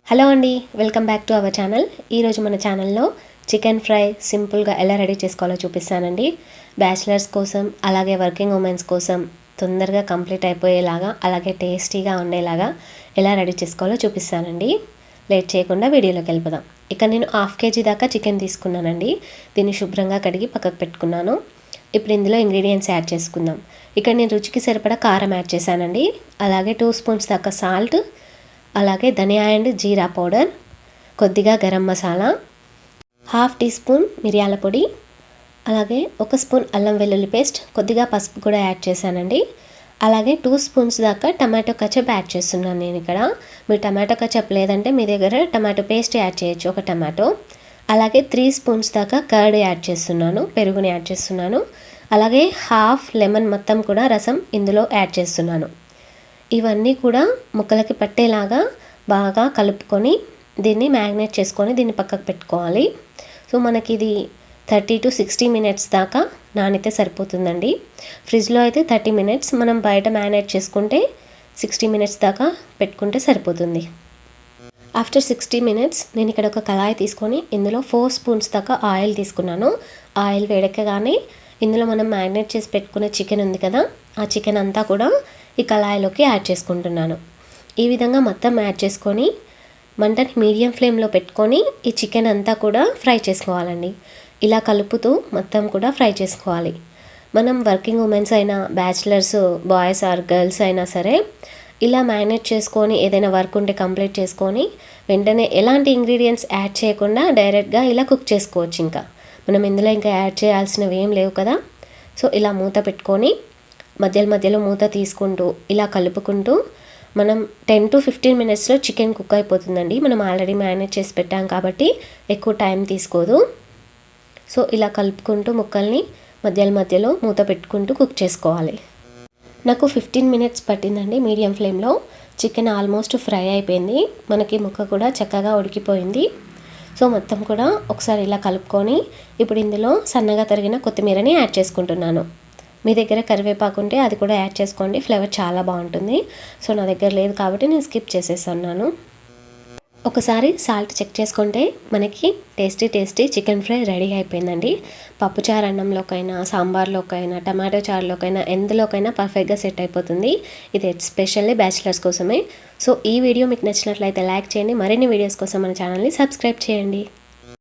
Hello అండి, welcome back to our channel. ఈరోజు మన ఛానల్లో చికెన్ ఫ్రై సింపుల్గా ఎలా రెడీ చేసుకోవాలో చూపిస్తానండి. బ్యాచిలర్స్ కోసం అలాగే వర్కింగ్ ఉమెన్స్ కోసం తొందరగా కంప్లీట్ అయిపోయేలాగా అలాగే టేస్టీగా ఉండేలాగా ఎలా రెడీ చేసుకోవాలో చూపిస్తానండి. లేట్ చేయకుండా వీడియోలోకి వెళ్ళిపోదాం. ఇక్కడ నేను 1/2 kg దాకా చికెన్ తీసుకున్నానండి. దీన్ని శుభ్రంగా కడిగి పక్కకు పెట్టుకున్నాను. ఇప్పుడు ఇందులో ఇంగ్రీడియంట్స్ యాడ్ చేసుకుందాం. ఇక్కడ నేను రుచికి సరిపడా కారం యాడ్ చేశానండి. అలాగే 2 స్పూన్స్ దాకా సాల్ట్, అలాగే ధనియా అండ్ జీరా పౌడర్, కొద్దిగా గరం మసాలా, 1/2 టీ స్పూన్ మిరియాల పొడి, అలాగే 1 స్పూన్ అల్లం వెల్లుల్లి పేస్ట్, కొద్దిగా పసుపు కూడా యాడ్ చేశానండి. అలాగే 2 స్పూన్స్ దాకా టమాటో కచప్ యాడ్ చేస్తున్నాను నేను ఇక్కడ. మీరు టమాటో కచప్ లేదంటే మీ దగ్గర టమాటో పేస్ట్ యాడ్ చేయొచ్చు, ఒక టమాటో. అలాగే 3 స్పూన్స్ దాకా కర్డ్ యాడ్ చేస్తున్నాను, పెరుగుని యాడ్ చేస్తున్నాను. అలాగే 1/2 లెమన్ మొత్తం కూడా రసం ఇందులో యాడ్ చేస్తున్నాను. ఇవన్నీ కూడా ముక్కలకి పట్టేలాగా బాగా కలుపుకొని దీన్ని మ్యాగ్నేట్ చేసుకొని దీన్ని పక్కకు పెట్టుకోవాలి. సో మనకి ఇది 30 to 60 మినిట్స్ దాకా నానితే సరిపోతుందండి. ఫ్రిడ్జ్లో అయితే 30 మినిట్స్, మనం బయట మ్యాగ్నేట్ చేసుకుంటే 60 మినిట్స్ దాకా పెట్టుకుంటే సరిపోతుంది. ఆఫ్టర్ 60 మినిట్స్ నేను ఇక్కడ ఒక కళాయి తీసుకొని ఇందులో 4 స్పూన్స్ దాకా ఆయిల్ తీసుకున్నాను. ఆయిల్ వేడెక్కగానే ఇందులో మనం మ్యాగ్నేట్ చేసి పెట్టుకునే చికెన్ ఉంది కదా, ఆ చికెన్ అంతా కూడా ఈ కళాయిలోకి యాడ్ చేసుకుంటున్నాను. ఈ విధంగా మొత్తం యాడ్ చేసుకొని మంటని మీడియం ఫ్లేమ్లో పెట్టుకొని ఈ చికెన్ అంతా కూడా ఫ్రై చేసుకోవాలండి. ఇలా కలుపుతూ మొత్తం కూడా ఫ్రై చేసుకోవాలి. మనం వర్కింగ్ ఉమెన్స్ అయినా బ్యాచిలర్స్ బాయ్స్ ఆర్ గర్ల్స్ అయినా సరే ఇలా మ్యారినేట్ చేసుకొని ఏదైనా వర్క్ ఉంటే కంప్లీట్ చేసుకొని వెంటనే ఎలాంటి ఇంగ్రీడియంట్స్ యాడ్ చేయకుండా డైరెక్ట్గా ఇలా కుక్ చేసుకోవచ్చు. ఇంకా మనం ఇందులో ఇంకా యాడ్ చేయాల్సినవి ఏం లేవు కదా. సో ఇలా మూత పెట్టుకొని మధ్యలో మూత తీసుకుంటూ ఇలా కలుపుకుంటూ మనం 10 to 15 మినిట్స్లో చికెన్ కుక్ అయిపోతుందండి. మనం ఆల్రెడీ మ్యారినేట్ చేసి పెట్టాం కాబట్టి ఎక్కువ టైం తీసుకోదు. సో ఇలా కలుపుకుంటూ ముక్కల్ని మధ్యలో మూత పెట్టుకుంటూ కుక్ చేసుకోవాలి. నాకు 15 మినిట్స్ పట్టిందండి మీడియం ఫ్లేమ్లో. చికెన్ ఆల్మోస్ట్ ఫ్రై అయిపోయింది, మనకి ముక్క కూడా చక్కగా ఉడికిపోయింది. సో మొత్తం కూడా ఒకసారి ఇలా కలుపుకొని ఇప్పుడు ఇందులో సన్నగా తరిగిన కొత్తిమీరని యాడ్ చేసుకుంటున్నాను. మీ దగ్గర కరివేపాకు ఉంటే అది కూడా యాడ్ చేసుకోండి, ఫ్లేవర్ చాలా బాగుంటుంది. సో నా దగ్గర లేదు కాబట్టి నేను స్కిప్ చేసేస్తున్నాను. ఒకసారి సాల్ట్ చెక్ చేసుకుంటే మనకి టేస్టీ చికెన్ ఫ్రై రెడీ అయిపోయిందండి. పప్పుచారు అన్నంలోకైనా, సాంబార్లోకైనా, టమాటో చారులోకైనా, ఎందులోకైనా పర్ఫెక్ట్గా సెట్ అయిపోతుంది. ఇది ఎస్పెషల్లీ బ్యాచిలర్స్ కోసమే. సో ఈ వీడియో మీకు నచ్చినట్లయితే లైక్ చేయండి. మరిన్ని వీడియోస్ కోసం మన ఛానల్ని సబ్స్క్రైబ్ చేయండి.